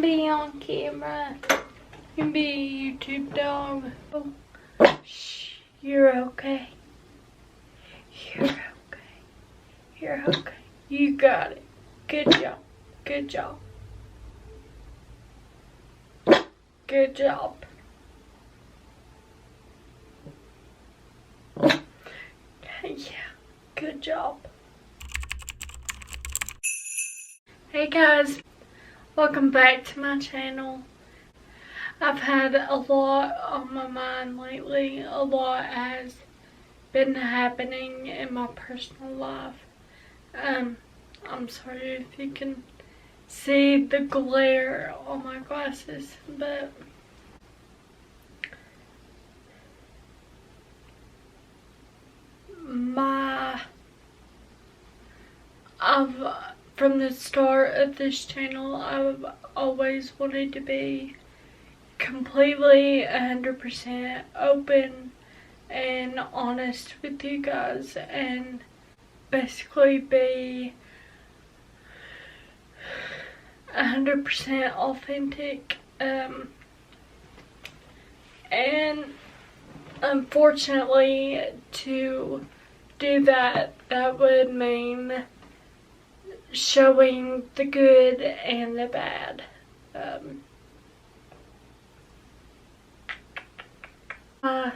be on camera. You can be a YouTube dog. Oh, shh, you're okay. You're okay. You're okay. You got it. Good job. Good job. Good job. Yeah, good job. Hey guys, welcome back to my channel. I've had a lot on my mind lately. A lot has been happening in my personal life. I'm sorry if you can see the glare on my glasses, but from the start of this channel, I've always wanted to be completely 100% open and honest with you guys and basically be 100% authentic. And unfortunately, to do that, that would mean showing the good and the bad. My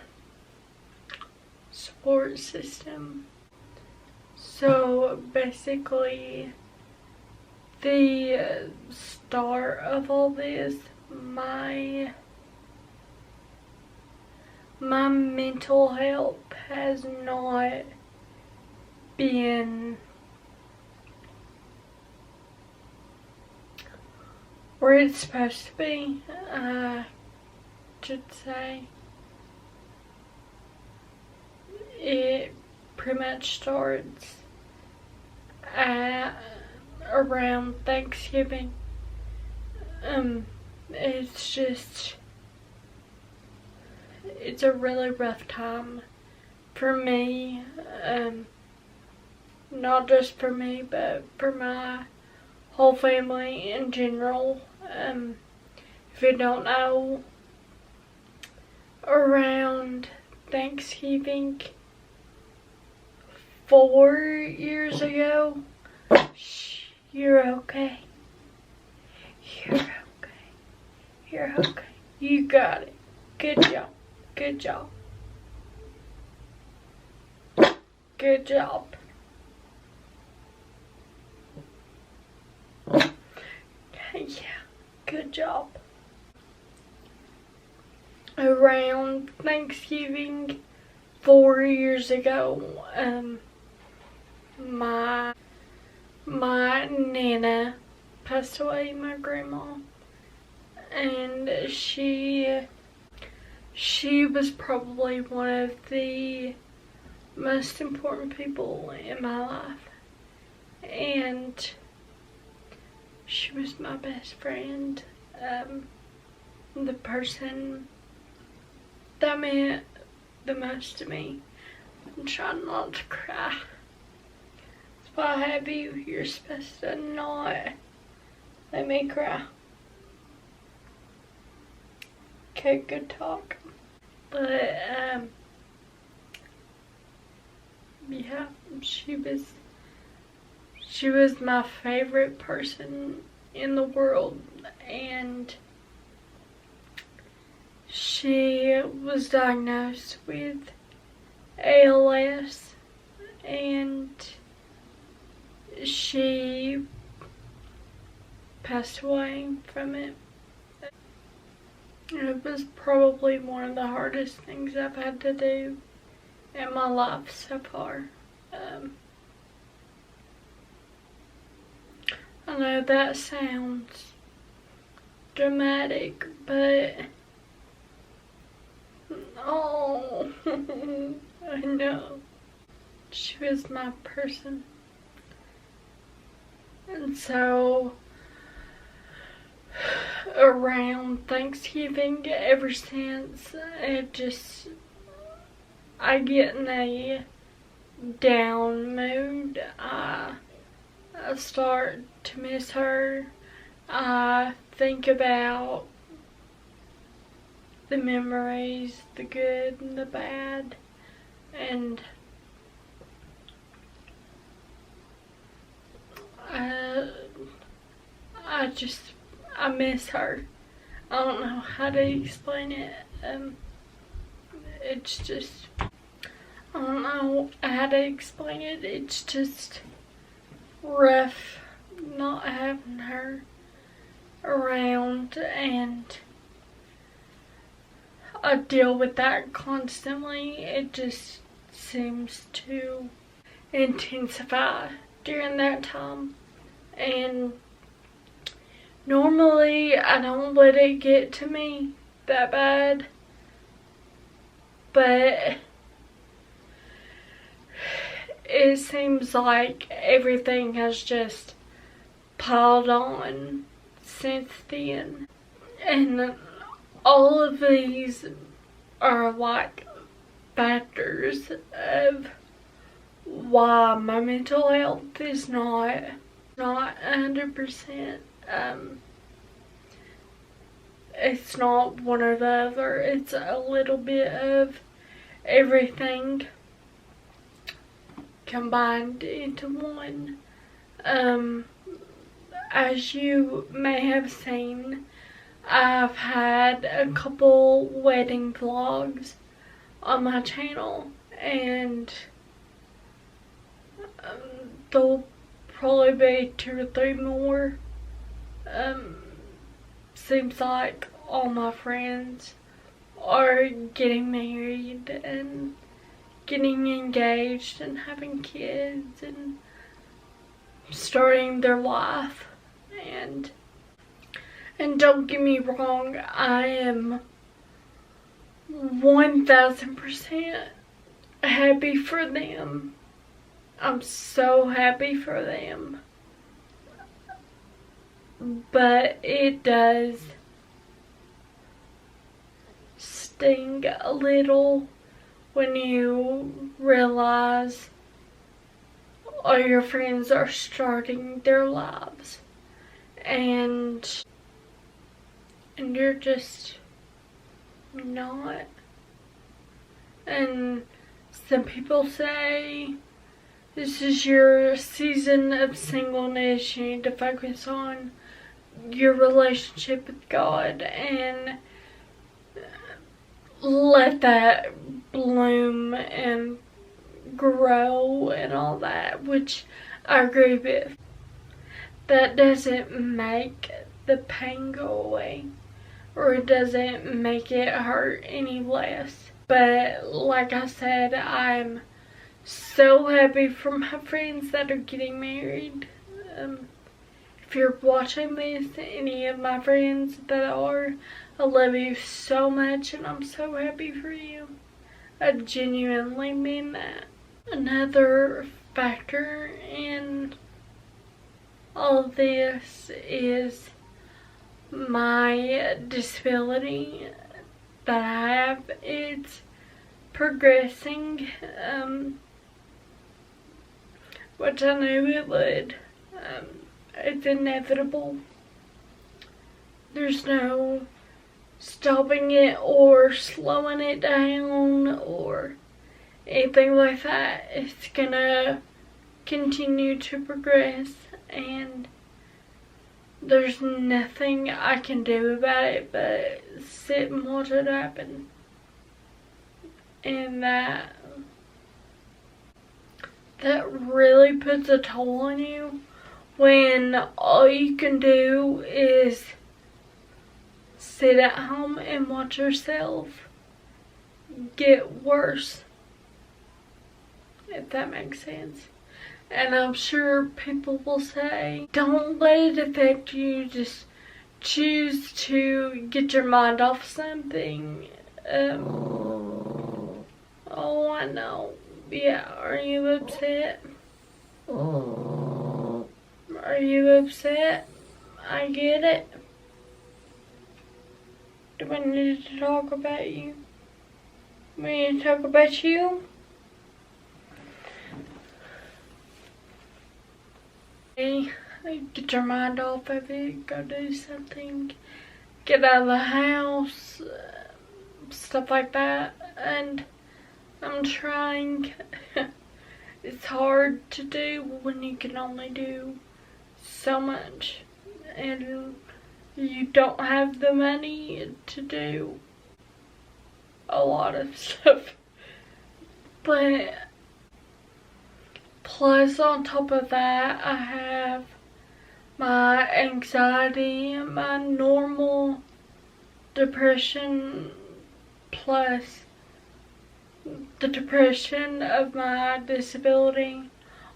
support system. So basically, the start of all this, my mental health has not been where it's supposed to be, I should say. It pretty much starts at around Thanksgiving. It's a really rough time for me, not just for me, but for my whole family in general. If you don't know, around Thanksgiving 4 years ago, shh, you're okay. You're okay. You're okay. You got it. Good job. Good job. Good job. Yeah, good job. Around Thanksgiving 4 years ago, my Nana passed away, my grandma, and she was probably one of the most important people in my life, and she was my best friend, the person that meant the most to me. I'm trying not to cry. That's why I have you. You're supposed to not let me cry. Okay, good talk. But, yeah, she was my favorite person in the world, and she was diagnosed with ALS, and she passed away from it. It was probably one of the hardest things I've had to do in my life so far. I know that sounds dramatic, but oh, I know. She was my person. And so, around Thanksgiving, ever since, I get in a down mood. I start to miss her. I think about the memories, the good and the bad, and I, I miss her. I don't know how to explain it. It's just, I don't know how to explain it. It's just rough not having her around, and I deal with that constantly. It just seems to intensify during that time, and normally I don't let it get to me that bad, but it seems like everything has just piled on since then. And all of these are like factors of why my mental health is not 100%. It's not one or the other. It's a little bit of everything combined into one. As you may have seen, I've had a couple wedding vlogs on my channel, and there'll probably be 2 or 3 more. Seems like all my friends are getting married and getting engaged and having kids and starting their life. And don't get me wrong, I am 1000% happy for them. I'm so happy for them. But it does sting a little when you realize all your friends are starting their lives, and you're just not. And some people say this is your season of singleness. You need to focus on your relationship with God and let that bloom and grow and all that, which I agree with. That doesn't make the pain go away, or it doesn't make it hurt any less. But like I said, I'm so happy for my friends that are getting married. If you're watching this, any of my friends that are, I love you so much and I'm so happy for you. I genuinely mean that. Another factor in all of this is my disability that I have. It's progressing, which I knew it would. It's inevitable. There's no stopping it or slowing it down or anything like that. It's gonna continue to progress, and there's nothing I can do about it but sit and watch it happen. And that really puts a toll on you when all you can do is sit at home and watch yourself get worse, if that makes sense. And I'm sure people will say, don't let it affect you, just choose to get your mind off something. Oh, I know. Yeah, are you upset? Are you upset? I get it. Do I need to talk about you? We need to talk about you? get your mind off of it, go do something, get out of the house, stuff like that. And I'm trying. It's hard to do when you can only do so much and you don't have the money to do a lot of stuff. But plus, on top of that, I have my anxiety and my normal depression, plus the depression of my disability.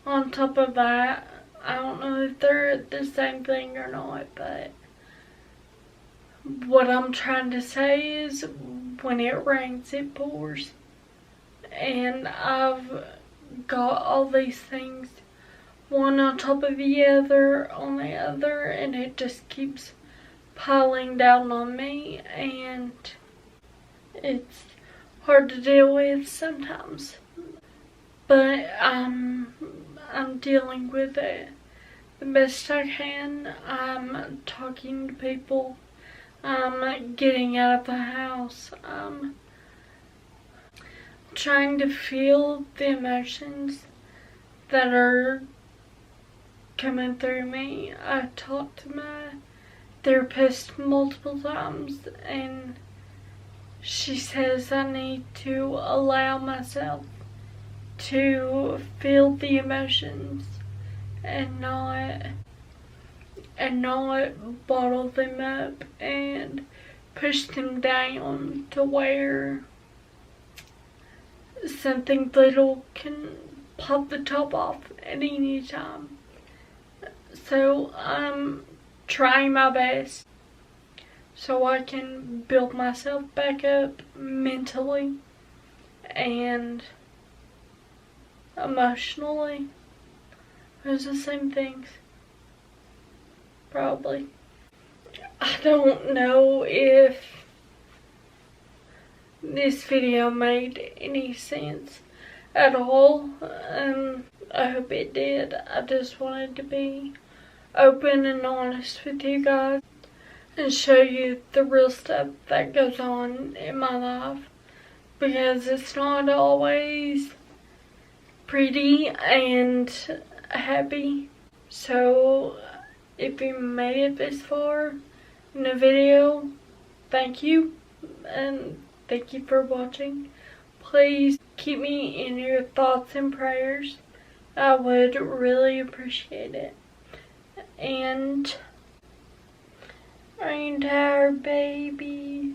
On top of that, I don't know if they're the same thing or not, but what I'm trying to say is when it rains, it pours. And I've got all these things, one on top of the other, and it just keeps piling down on me, and it's hard to deal with sometimes. But I'm dealing with it the best I can. I'm talking to people. I'm getting out of the house. I'm trying to feel the emotions that are coming through me. I talked to my therapist multiple times, and she says I need to allow myself to feel the emotions and not bottle them up and push them down to where something little can pop the top off at any time. So I'm trying my best so I can build myself back up mentally and emotionally. Those are the same things. Probably. I don't know if this video made any sense at all. I hope it did. I just wanted to be open and honest with you guys and show you the real stuff that goes on in my life, because it's not always pretty and happy. So if you made it this far in the video, thank you, and thank you for watching. Please keep me in your thoughts and prayers. I would really appreciate it. And I'm tired, baby.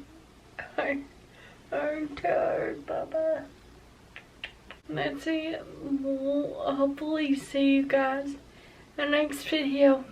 I'm tired, Baba. That's it. We'll hopefully see you guys in the next video.